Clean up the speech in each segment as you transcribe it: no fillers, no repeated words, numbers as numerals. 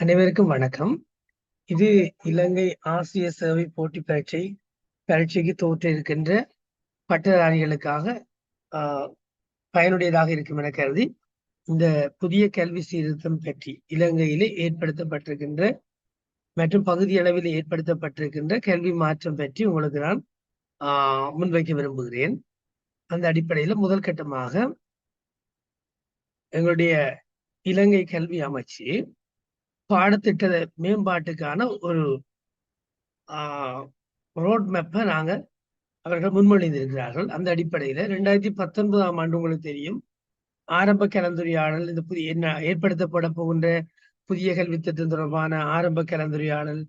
அனைவருக்கும் வணக்கம். இது இலங்கை ஆசிய சேவை போட்டி பரீட்சைக்கு தோற்ற இருக்கின்ற பட்டதாரிகளுக்காக பயனுடையதாக இருக்கும் என கருதி இந்த புதிய கல்வி சீர்திருத்தம் பற்றி இலங்கையிலே ஏற்படுத்தப்பட்டிருக்கின்ற மற்றும் பகுதி அளவில் ஏற்படுத்தப்பட்டிருக்கின்ற கல்வி மாற்றம் பற்றி உங்களுக்கு நான் முன்வைக்க விரும்புகிறேன். அந்த அடிப்படையில் முதல் கட்டமாக எங்களுடைய இலங்கை கல்வி அமைச்சு பாடத்திட்ட மேம்பாட்டுக்கான ஒரு ரோட் மேப்பை அவர்கள் முன்மொழிந்திருக்கிறார்கள். அந்த அடிப்படையில 2019ஆம் ஆண்டு உங்களுக்கு தெரியும், ஆரம்ப கலந்துரையாடல், இந்த புதிய என்ன ஏற்படுத்தப்பட போகின்ற புதிய கல்வி திட்டம் தொடர்பான ஆரம்ப கலந்துரையாடல்,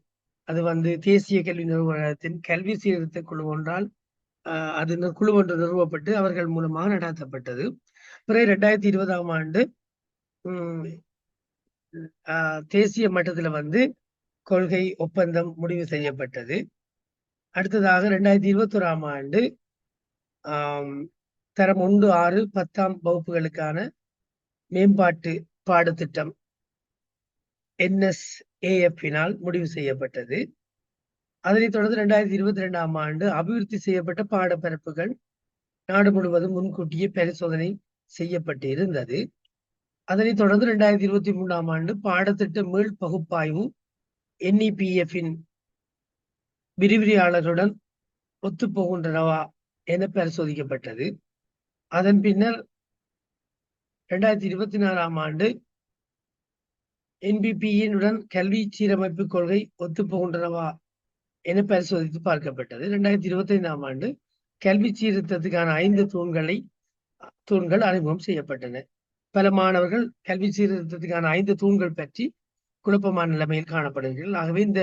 அது தேசிய கல்வி நிறுவனத்தின் கல்வி சீர்திருத்த குழு ஒன்றால் அது குழு ஒன்று நிறுவப்பட்டு அவர்கள் மூலமாக நடாத்தப்பட்டது. பிறகு 2020ஆம் ஆண்டு தேசிய மட்டத்துல கொள்கை ஒப்பந்தம் முடிவு செய்யப்பட்டது. அடுத்ததாக 2021ஆம் ஆண்டு தரம் 1, 6, 10ஆம் வகுப்புகளுக்கான மேம்பாட்டு பாடத்திட்டம் NSAF-னால் முடிவு செய்யப்பட்டது. அதனைத் தொடர்ந்து 2022ஆம் ஆண்டு அபிவிருத்தி செய்யப்பட்ட பாடப்பரப்புகள் நாடு முழுவதும் முன்கூட்டியே பரிசோதனை செய்யப்பட்டு இருந்தது. அதனைத் தொடர்ந்து 2023ஆம் ஆண்டு பாடத்திட்ட மீள் பகுப்பாய்வு NEPF-இன் விரிவுரையாளருடன் ஒத்துப்போகின்றனவா என பரிசோதிக்கப்பட்டது. அதன் பின்னர் 2024ஆம் ஆண்டு NBPயினுடன் கல்வி சீரமைப்பு கொள்கை ஒத்துப்போகின்றனவா என பரிசோதித்து பார்க்கப்பட்டது. 2025ஆம் ஆண்டு கல்வி சீர்திருத்தத்துக்கான 5 தூண்கள் அறிமுகம் செய்யப்பட்டன. பல மாணவர்கள் கல்வி சீர்திருத்தத்துக்கான 5 தூண்கள் பற்றி குழப்பமான நிலைமையில் காணப்படுகிறீர்கள். ஆகவே இந்த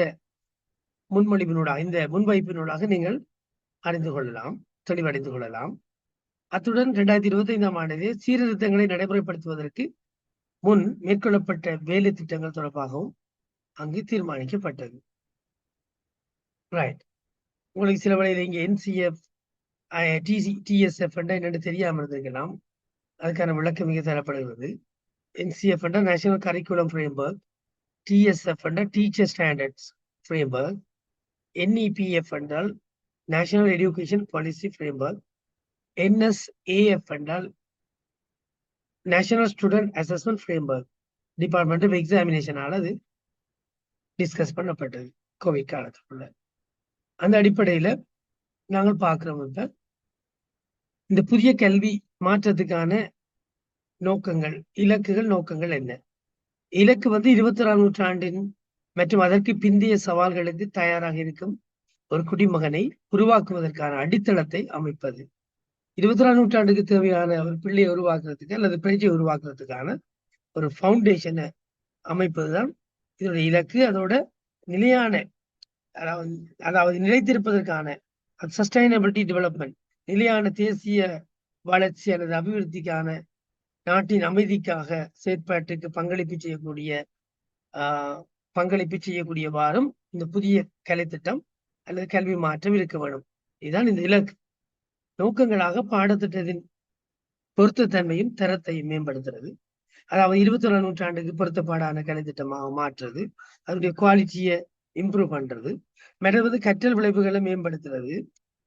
முன்வைப்பினூடாக நீங்கள் தெளிவடைந்து கொள்ளலாம். அத்துடன் 2025ஆம் ஆண்டிலே சீர்திருத்தங்களை நடைமுறைப்படுத்துவதற்கு முன் மேற்கொள்ளப்பட்ட வேலை திட்டங்கள் தொடர்பாகவும் அங்கு தீர்மானிக்கப்பட்டது. ரைட், உங்களுக்கு சில வழியில் இங்கே NCF TSF என்னென்று தெரியாமல் இருந்திருக்கலாம். அதுக்கான விளக்கம் இங்கே தரப்படுகிறது. NCF national curriculum framework, TSF teacher standards framework, NEPF என்றால் national education policy framework, NSAF என்றால் national student assessment framework. Department of எக்ஸாமினேஷனால் அது டிஸ்கஸ் பண்ணப்பட்டது கோவிட் காலத்துக்குள்ள. அந்த அடிப்படையில நாங்கள் பார்க்கிறோம், இப்ப இந்த புதிய கல்வி மாற்றத்துக்கான நோக்கங்கள் என்ன? இலக்கு 21ஆம் நூற்றாண்டின் மற்றும் அதற்கு பிந்தைய சவால்களுக்கு தயாராக இருக்கும் ஒரு குடிமகனை உருவாக்குவதற்கான அடித்தளத்தை அமைப்பது. 21ஆம் நூற்றாண்டுக்கு தேவையான ஒரு பிள்ளையை உருவாக்குறதுக்கு அல்லது பிரஜையை உருவாக்குறதுக்கான ஒரு ஃபவுண்டேஷனை அமைப்பதுதான் இதனுடைய இலக்கு. அதோட நிலையான அதாவது நிலைத்திருப்பதற்கான சஸ்டைனபிலிட்டி டெவலப்மெண்ட், நிலையான தேசிய வளர்ச்சி அல்லது அபிவிருத்திக்கான நாட்டின் அமைதிக்காக செயற்பாட்டுக்கு பங்களிப்பு செய்யக்கூடியவாறும் இந்த புதிய கலை திட்டம் அல்லது கல்வி மாற்றம் இருக்க வேண்டும். இதுதான் இந்த இலக்கு. நோக்கங்களாக பாடத்திட்டத்தின் பொருத்தத்தன்மையும் தரத்தையும் மேம்படுத்துறது, அதாவது 21ஆம் நூற்றாண்டுக்கு பொருத்தப்பாடான கலை திட்டமாக மாற்றுறது, அதனுடைய குவாலிட்டியை இம்ப்ரூவ் பண்றது, மற்றது கற்றல் விளைவுகளை மேம்படுத்துறது,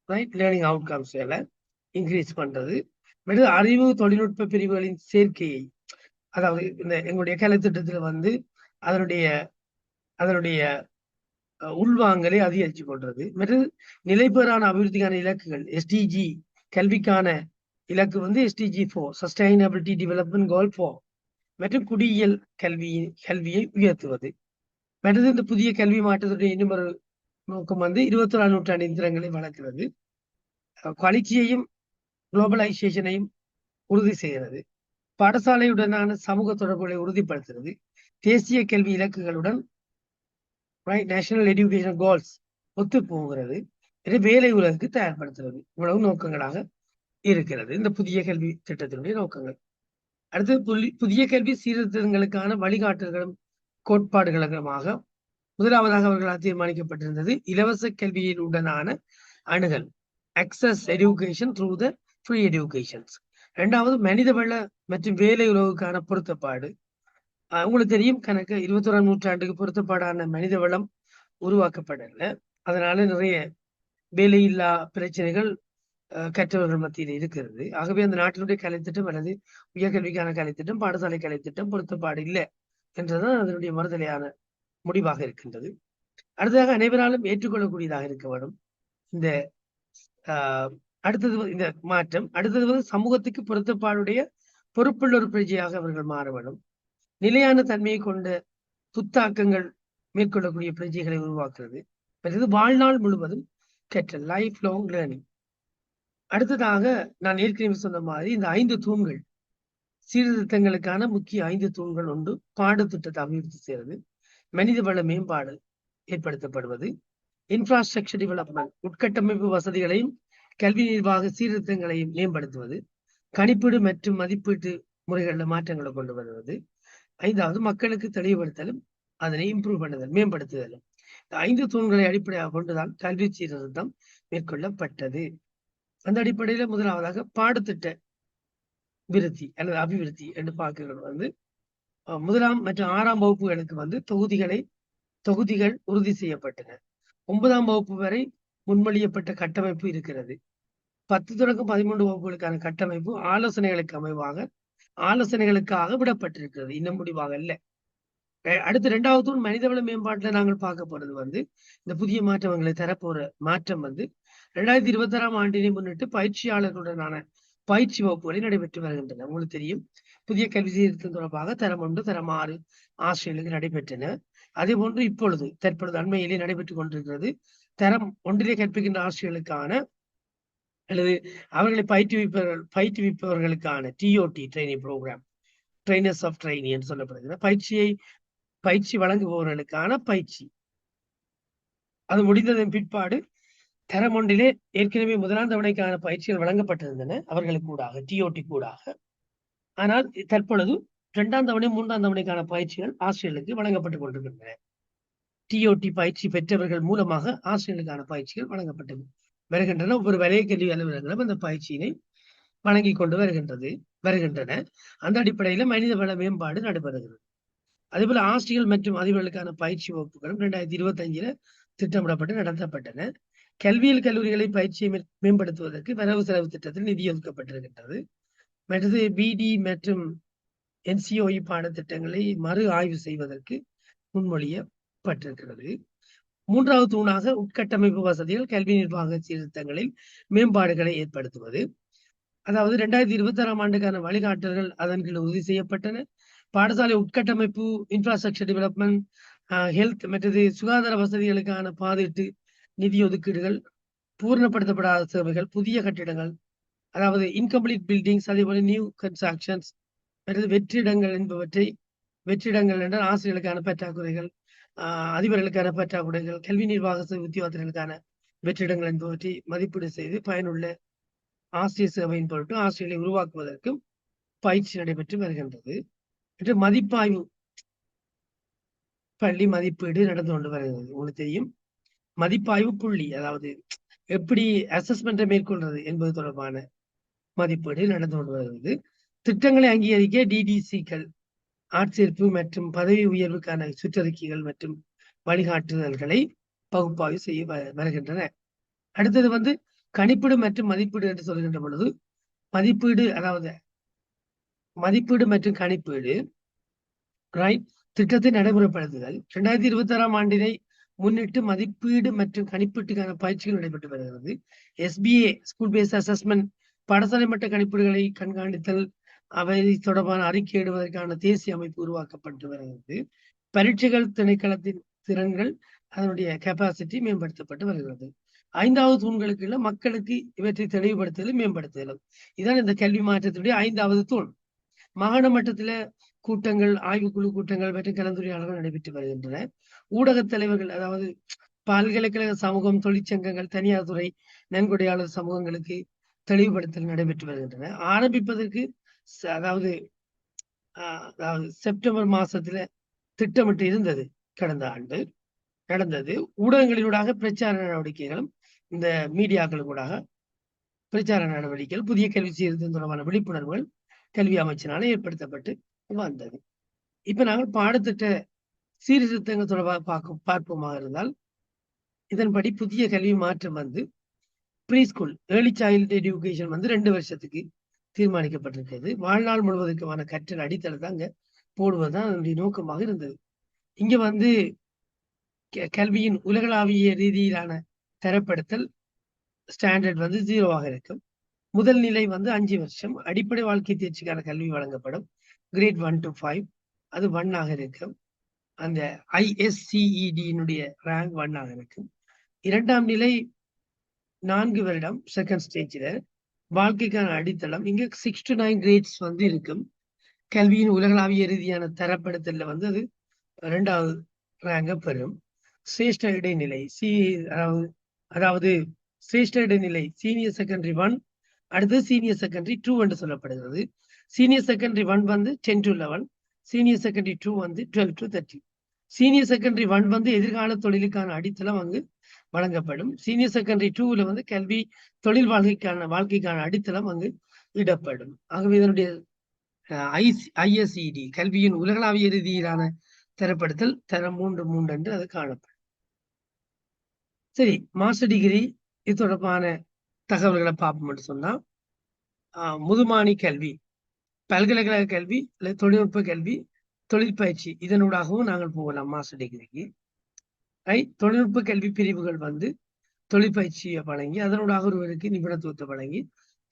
ரைட், லேர்னிங் அவுட்கம்ஸ்களை இன்க்ரீஸ் பண்றது, மற்றது அறிவு தொழில்நுட்ப பிரிவுகளின் சேர்க்கையை, அதாவது இந்த எங்களுடைய கலை திட்டத்துல அதனுடைய உள்வாங்கலை அதிகரிச்சு கொள்றது, மற்றது நிலைபெறான அபிவிருத்திக்கான இலக்குகள் SDG கல்விக்கான இலக்கு SDG 4 சஸ்டைனபிலிட்டி டெவலப்மெண்ட் கோல் 4 மற்றும் குடியியல் கல்வியை உயர்த்துவது. மற்றது இந்த புதிய கல்வி மாற்றத்துடைய இன்னொரு நோக்கம் 21ஆம் நூற்றாண்டின் திறன்களை வளர்க்கிறது, குவாலிட்டியையும் குளோபலைசேஷனையும் உறுதி செய்கிறது, பாடசாலையுடனான சமூக தொடர்புகளை உறுதிப்படுத்துறது, தேசிய கல்வி இலக்குகளுடன் நேஷனல் எஜுகேஷன் கோல்ஸ் ஒத்து போகிறது, வேலை உலகுக்கு தயார்படுத்துறது. இவ்வளவு நோக்கங்களாக இருக்கிறது இந்த புதிய கல்வி திட்டத்தினுடைய நோக்கங்கள். அடுத்து புதிய கல்வி சீர்திருத்தங்களுக்கான வழிகாட்டுதல்களும் கோட்பாடுகளுமாக முதலாவதாக அவர்களால் தீர்மானிக்கப்பட்டிருந்தது இலவச கல்வியினுடனான அணுகல், access education through the free educations. இரண்டாவது மனிதவள மற்றும் வேலை உலகுக்கான பொருத்தப்பாடு, உங்களுக்கு தெரியும் கணக்கு 21ஆம் நூற்றாண்டுக்கு பொருத்தப்பாடான மனித வளம் உருவாக்கப்படல. அதனால நிறைய வேலையில்லா பிரச்சனைகள் கற்றவர்கள் மத்தியில் இருக்கிறது. ஆகவே அந்த நாட்டினுடைய கலைத்திட்டம் அல்லது உயர்கல்விக்கான கலைத்திட்டம், பாடசாலை கலைத்திட்டம் பொருத்தப்பாடு இல்லை என்றுதான் அதனுடைய மறுதலையான முடிவாக இருக்கின்றது. அடுத்ததாக அனைவராலும் ஏற்றுக்கொள்ளக்கூடியதாக இருக்க வேண்டும் இந்த அடுத்தது இந்த மாற்றம். அடுத்தது வந்து சமூகத்துக்கு பொருத்தப்பாடுடைய பொறுப்புள்ள ஒரு பிரஜையாக அவர்கள் மாற வேண்டும். நிலையான தன்மையை கொண்ட புத்தாக்கங்கள் மேற்கொள்ளக்கூடிய பிரஜைகளை உருவாக்குறது. மற்றது வாழ்நாள் முழுவதும் கற்றல், லைஃப் லாங் லேர்னிங். அடுத்ததாக நான் ஏற்கனவே சொன்ன மாதிரி இந்த 5 தூண்கள் சீர்திருத்தங்களுக்கான முக்கிய 5 தூண்கள் உண்டு. பாடத்திட்டத்தை அபிவிருத்தி செய்வது, மனித வள மேம்பாடு ஏற்படுத்தப்படுவது, இன்ஃப்ராஸ்ட்ரக்சர் டெவலப்மெண்ட் உட்கட்டமைப்பு வசதிகளையும் கல்வி நிர்வாக சீர்திருத்தங்களையும் மேம்படுத்துவது, கணிப்பீடு மற்றும் மதிப்பீட்டு முறைகளில் மாற்றங்களை கொண்டு வருவது, 5வது மக்களுக்கு தெளிவுபடுத்தலும் அதனை இம்ப்ரூவ் பண்ணுதல் மேம்படுத்துதலும். இந்த 5 தூண்களை அடிப்படையாக கொண்டுதான் கல்வி சீர்திருத்தம் மேற்கொள்ளப்பட்டது. அந்த அடிப்படையில முதலாவதாக பாடத்திட்ட விருத்தி அல்லது அபிவிருத்தி என்று பார்க்கிறது வந்து 1ஆம் மற்றும் 6ஆம் வகுப்புகளுக்கு வந்து தொகுதிகள் உறுதி செய்யப்பட்டன. 9ஆம் வகுப்பு வரை முன்மொழியப்பட்ட கட்டமைப்பு இருக்கிறது. 10 தொடக்கம் 13 வகுப்புகளுக்கான கட்டமைப்பு ஆலோசனைகளுக்காக விடப்பட்டிருக்கிறது. இன்னும் முடிவாக இல்லை. அடுத்து 2வது தூண் மனிதவள மேம்பாட்டுல நாங்கள் பார்க்க போறது வந்து இந்த புதிய மாற்றங்களை தரப்போற மாற்றம் வந்து 2026ஆம் ஆண்டினை முன்னிட்டு பயிற்சியாளர்களுடனான பயிற்சி வகுப்புகளை நடைபெற்று வருகின்றன. உங்களுக்கு தெரியும் புதிய கல்வி சீர்திருத்தம் தொடர்பாக தரம் 1, தரம் 6 ஆசிரியர்களுக்கு நடைபெற்றன. அதே போன்று இப்பொழுது தற்பொழுது அண்மையிலே நடைபெற்றுக் கொண்டிருக்கிறது தரம் 1 கற்பிக்கின்ற ஆசிரியர்களுக்கான அல்லது அவர்களை பயிற்றுவிப்பவர்களுக்கான TOT training programme, trainers of training என்று சொல்லப்படுகிற பயிற்சி வழங்குபவர்களுக்கான பயிற்சி. அது முடிந்ததன் பிற்பாடு தரம் 1 ஏற்கனவே 1ஆம் தவணைக்கான பயிற்சிகள் வழங்கப்பட்டிருந்தன அவர்களுக்கு கூடாக டிஓடி கூடாக. ஆனால் தற்பொழுது 2ஆம் தவணை 3ஆம் தவணைக்கான பயிற்சிகள் ஆசிரியர்களுக்கு வழங்கப்பட்டுக் கொண்டிருக்கின்றன. டிஓடி பயிற்சி பெற்றவர்கள் மூலமாக ஆசிரியர்களுக்கான பயிற்சிகள் வழங்கப்பட்டு வருகின்றன. ஒவ்வொரு வலய கல்வி அலுவலர்களும் அந்த பயிற்சியினை வழங்கி கொண்டு வருகின்றன. அந்த அடிப்படையில மனித வள மேம்பாடு நடைபெறுகிறது. அதே போல ஆசிரியர்கள் மற்றும் அதிபர்களுக்கான பயிற்சி வகுப்புகளும் 2025 திட்டமிடப்பட்டு நடத்தப்பட்டன. கல்வியியல் கல்லூரிகளை பயிற்சியை மேம்படுத்துவதற்கு வரவு செலவு திட்டத்தில் நிதி ஒதுக்கப்பட்டிருக்கின்றது. மற்றது பிடி மற்றும் என்சிஓஇ பாடத்திட்டங்களை மறு ஆய்வு செய்வதற்கு முன்மொழியப்பட்டிருக்கிறது. 3வது தூணாக உட்கட்டமைப்பு வசதிகள் கல்வி நிர்வாக சீர்திருத்தங்களில் மேம்பாடுகளை ஏற்படுத்துவது. அதாவது 2026ஆம் ஆண்டுக்கான வழிகாட்டல்கள் அதன் கீழ் உறுதி செய்யப்பட்டன. பாடசாலை உட்கட்டமைப்பு, இன்ஃப்ராஸ்ட்ரக்சர் டெவலப்மெண்ட், ஹெல்த் மற்றது சுகாதார வசதிகளுக்கான பாதீட்டு நிதி ஒதுக்கீடுகள், பூர்ணப்படுத்தப்படாத சேவைகள், புதிய கட்டிடங்கள், அதாவது இன்கம்ப்ளீட் பில்டிங்ஸ், அதே போல நியூ கன்ஸ்ட்ரக்ஷன்ஸ், மற்றது வெற்றிடங்கள் என்றால் ஆசிரியர்களுக்கான பற்றாக்குறைகள், அதிபர்களுக்கான பற்றாக்குறைகள், கல்வி நிர்வாக உத்தியோகத்தர்களுக்கான வெற்றிடங்கள் என்பவற்றை மதிப்பீடு செய்து பயனுள்ள ஆசிரியர் சேவையின் பொருட்டு ஆசிரியர்களை உருவாக்குவதற்கும் பயிற்சி நடைபெற்று வருகின்றது. என்று மதிப்பாய்வு பள்ளி மதிப்பீடு நடந்து கொண்டு வருகிறது. உங்களுக்கு தெரியும் மதிப்பாய்வு புள்ளி, அதாவது எப்படி அசஸ்மெண்ட்டை மேற்கொள்றது என்பது தொடர்பான மதிப்பீடு நடந்து கொண்டு வருகிறது. திட்டங்களை அங்கீகரிக்க டிடிசிக்கள், ஆட்சேர்ப்பு மற்றும் பதவி உயர்வுக்கான சுற்றறிக்கைகள் மற்றும் வழிகாட்டுதல்களை பகுப்பாய்வு செய்ய வருகின்றன. அடுத்தது வந்து கணிப்பீடு மற்றும் மதிப்பீடு என்று சொல்கின்ற பொழுது மதிப்பீடு மற்றும் கணிப்பீடு திட்டத்தை நடைமுறைப்படுத்துதல். 2026ஆம் ஆண்டினை முன்னிட்டு மதிப்பீடு மற்றும் கணிப்பீட்டுக்கான பயிற்சிகள் நடைபெற்று வருகிறது. SBA ஸ்கூல் பேஸ்ட் அசஸ்மெண்ட் பாடசாலை மட்ட கணிப்பீடுகளை கண்காணித்தல், அவை தொடர்பான அறிக்கையிடுவதற்கான தேசிய அமைப்பு உருவாக்கப்பட்டு வருகிறது. பரீட்சைகள் திணைக்களத்தின் திறன்கள் அதனுடைய கெப்பாசிட்டி மேம்படுத்தப்பட்டு வருகிறது. 5வது தூண்களுக்கு மக்களுக்கு இவற்றை தெளிவுபடுத்துதலும் மேம்படுத்துதலும். இதுதான் இந்த கல்வி மாற்றத்தினுடைய 5வது தூண். மாகாண மட்டத்தில கூட்டங்கள், ஆய்வுக்குழு கூட்டங்கள் மற்றும் கலந்துரையாடல்கள் நடைபெற்று வருகின்றன. ஊடகத் தலைவர்கள், அதாவது பல்கலைக்கழக சமூகம், தொழிற்சங்கங்கள், தனியார் துறை, நன்கொடையாளர் சமூகங்களுக்கு தெளிவுபடுத்தல் நடைபெற்று வருகின்றன. ஆரம்பிப்பதற்கு அதாவது செப்டம்பர் மாசத்துல திட்டமிட்டு இருந்தது, கடந்த ஆண்டு நடந்தது. ஊடகங்களினூடாக பிரச்சார நடவடிக்கைகளும் இந்த மீடியாக்களூடாக பிரச்சார நடவடிக்கைகள், புதிய கல்வி சீர்திருத்தம் தொடர்பான விழிப்புணர்வுகள் கல்வி அமைச்சினால ஏற்படுத்தப்பட்டு வந்தது. இப்ப நாங்கள் பாடத்திட்ட சீர்திருத்தங்கள் தொடர்பாக பார்ப்போமாக இருந்தால், இதன்படி புதிய கல்வி மாற்றம் வந்து pre school early child education வந்து 2 வருஷத்துக்கு தீர்மானிக்கப்பட்டிருக்கிறது. வாழ்நாள் முழுவதற்குமான கற்றல் அடித்தளத்தை அங்க போடுவதுதான் அதனுடைய நோக்கமாக இருந்தது. இங்க வந்து கல்வியின் உலகளாவிய ரீதியிலான தரப்படுத்தல் ஸ்டாண்டர்ட் வந்து 0ஆக இருக்கும். முதல் நிலை வந்து 5 வருஷம் அடிப்படை வாழ்க்கை தேர்ச்சிக்கான கல்வி வழங்கப்படும். கிரேட் 1 to 5 அது 1ஆக இருக்கும். அந்த ISCED-னுடைய ரேங்க் 1ஆக இருக்கும். 2ஆம் நிலை 4 வருடம் செகண்ட் ஸ்டேஜ்ல வாழ்க்கைக்கான அடித்தளம் இங்க 6 to 9 கிரேட்ஸ் வந்து இருக்கும். கல்வியின் உலகளாவிய ரீதியான தரப்படுத்தல வந்து அது 2வது ரேங்க பெறும். சிரேஷ்ட இடைநிலை அதாவது சிரேஷ்ட இடைநிலை சீனியர் செகண்டரி 1 அடுத்து சீனியர் செகண்டரி 2 என்று சொல்லப்படுகிறது. சீனியர் செகண்டரி 1 வந்து 10 to 11, சீனியர் செகண்டரி 2 வந்து 12 to 13. சீனியர் செகண்டரி 1 வந்து எதிர்கால தொழிலுக்கான அடித்தளம் அங்கு வழங்கப்படும். சீனியர் செகண்டரி 2ல வந்து கல்வி தொழில் வாழ்க்கைக்கான அடித்தளம் அங்கு இடப்படும். ஆகவே இதனுடைய ISCED கல்வியின் உலகளாவிய ரீதியிலான தரப்படுத்தல் தரம் 3 என்று அது காணப்படும். சரி, மாஸ்டர் டிகிரி இது தொடர்பான தகவல்களை பார்ப்போம்னு சொன்னா, முதுமானி கல்வி, பல்கலைக்கழக கல்வி அல்லது தொழில்நுட்ப கல்வி, தொழிற்பயிற்சி இதனூடாகவும் நாங்கள் போகலாம் மாஸ்டர் டிகிரிக்கு. தொழில்நுட்ப கல்வி பிரிவுகள் வந்து தொழிற்பயிற்சியை வழங்கி அதனூடாக ஒருவருக்கு நிபுணத்துவத்தை வழங்கி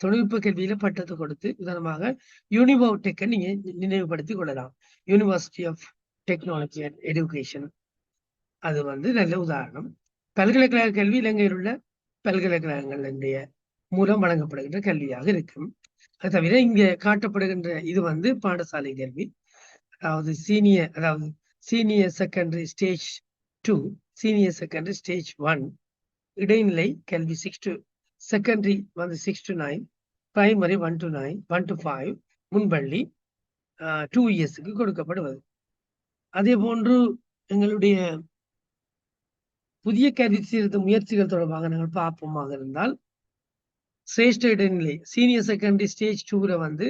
தொழில்நுட்ப கல்வியில பட்டத்தை கொடுத்து உதாரணமாக யூனிவோடெக்கை நீங்க நினைவுபடுத்திக் கொள்ளலாம். University of technology and education அது வந்து நல்ல உதாரணம். பல்கலைக்கழக கல்வி இலங்கையில் உள்ள பல்கலைக்கழகங்களுடைய மூலம் வழங்கப்படுகின்ற கல்வியாக இருக்கும். அது தவிர இங்க காட்டப்படுகின்ற இது வந்து பாடசாலை கல்வி, அதாவது senior secondary stage 2, senior secondary stage 1, இடைநிலை கல்வி 6 to செகண்டரி வந்து 6 to 9, பிரைமரி 1 to 9, 1 to 5, முன்பள்ளி 2 இயர்ஸுக்கு கொடுக்கப்படுவது. அதே போன்று எங்களுடைய புதிய கல்வி சீர்திருத்த முயற்சிகள் தொடர்பாக நாங்கள் பார்ப்போமாக இருந்தால், சிரேஷ்ட இடைநிலை சீனியர் செகண்டரி ஸ்டேஜ் 2ல வந்து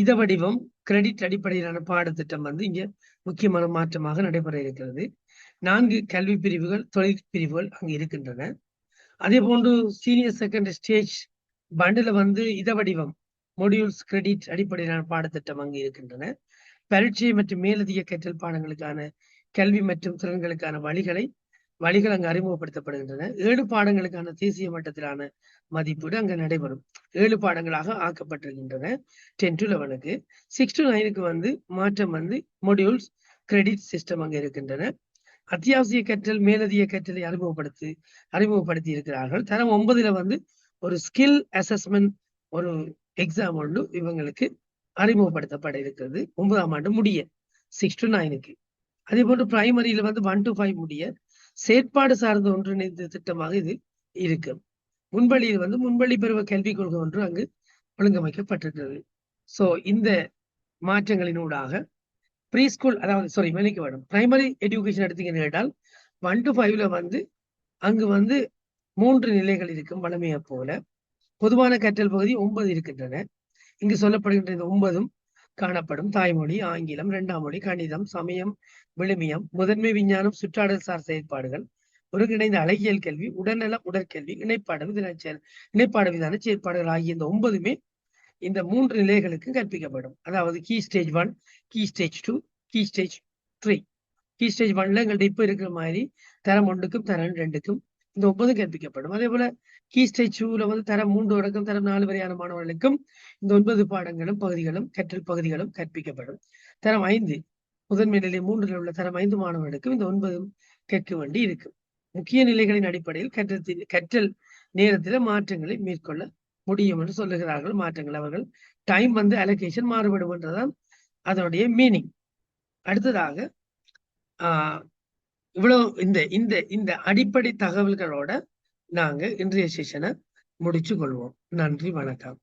இத வடிவம் கிரெடிட் அடிப்படையிலான பாடத்திட்டம் வந்து இங்க முக்கியமான மாற்றமாக நடைபெற இருக்கிறது. 4 கல்வி பிரிவுகள் தொழில் பிரிவுகள் அங்கு இருக்கின்றன. அதே போன்று சீனியர் செகண்டரி ஸ்டேஜ் பண்டில் வந்து இத வடிவம் மொடியூல்ஸ் கிரெடிட் அடிப்படையிலான பாடத்திட்டம் அங்கு இருக்கின்றன. பரீட்சை மற்றும் மேலதிக கற்றல் பாடங்களுக்கான கல்வி மற்றும் திறன்களுக்கான வழிகள் அங்கு அறிமுகப்படுத்தப்படுகின்றன. 7 பாடங்களுக்கான தேசிய மட்டத்திலான மதிப்பீடு அங்கு நடைபெறும். 7 பாடங்களாக ஆக்கப்பட்டிருக்கின்றன 10 to 11க்கு. 6 to 9க்கு வந்து மாற்றம் வந்து மொடியூல்ஸ் கிரெடிட் சிஸ்டம் அங்கு இருக்கின்றன. அத்தியாவசிய கற்றல் மேலதிக கற்றலை அறிமுகப்படுத்தி இருக்கிறார்கள். தரம் 9ல வந்து ஒரு ஸ்கில் அசஸ்மெண்ட் ஒரு எக்ஸாம் ஒன்று இவங்களுக்கு அறிமுகப்படுத்தப்பட இருக்கிறது 9ஆம் ஆண்டு முடிய 6 to 9க்கு. அதே போன்று பிரைமரியில வந்து 1 to 5 முடிய செயற்பாடு சார்ந்த ஒன்றிணைந்த திட்டமாக இது இருக்கு. முன்பள்ளியில் வந்து முன்பள்ளி பருவ கல்விக் கொள்கை ஒன்று அங்கு ஒழுங்கமைக்கப்பட்டிருக்கிறது. சோ இந்த மாற்றங்களினூடாக ப்ரீ ஸ்கூல் அதாவது பிரைமரி எஜுகேஷன் எடுத்தீங்கன்னு கேட்டால் 1 to 5ல வந்து அங்கு வந்து 3 நிலைகள் இருக்கும் வளமையை போல. பொதுவான கற்றல் பகுதி 9 இருக்கின்றன. இங்கு சொல்லப்படுகின்ற இந்த 9ம் காணப்படும். தாய்மொழி, ஆங்கிலம், 2ஆம் மொழி, கணிதம், சமயம், விழுமியம், முதன்மை விஞ்ஞானம், சுற்றாடல் சார் செயற்பாடுகள், ஒருங்கிணைந்த அழகியல் கல்வி, உடல்நல உடற்கல்வி, இணைப்பாட விதான செயற்பாடுகள் ஆகிய இந்த 9மே இந்த 3 நிலைகளுக்கு கற்பிக்கப்படும். அதாவது key stage 1, key stage 2, key stage 3. Key stage 1ல எங்கள்கிட்ட இப்ப இருக்கிற மாதிரி தரம் 1க்கும் தரம் 2க்கும் இந்த 9 கற்பிக்கப்படும். அதே போல கீ ஸ்டேஜ் 2ல வந்து தரம் 3 தொடக்கம் தரம் 4 வரையான மாணவர்களுக்கும் இந்த 9 பாடங்களும் கற்றல் பகுதிகளும் கற்பிக்கப்படும். தரம் 5 முதன்மை நிலை 3ல் உள்ள தரம் 5 மாணவர்களுக்கும் இந்த 9 கற்க வேண்டி இருக்கும். முக்கிய நிலைகளின் அடிப்படையில் கற்றல் நேரத்தில் மாற்றங்களை மேற்கொள்ள முடியும் என்று சொல்லுகிறார்கள். மாற்றங்கள் அவர்கள் டைம் வந்து அலோகேஷன் மாறுபடும் என்றுதான் அதனுடைய மீனிங். அடுத்ததாக இவ்வளவு இந்த அடிப்படை தகவல்களோட நாங்க இன்றைய செஷனை முடிச்சு கொள்வோம். நன்றி, வணக்கம்.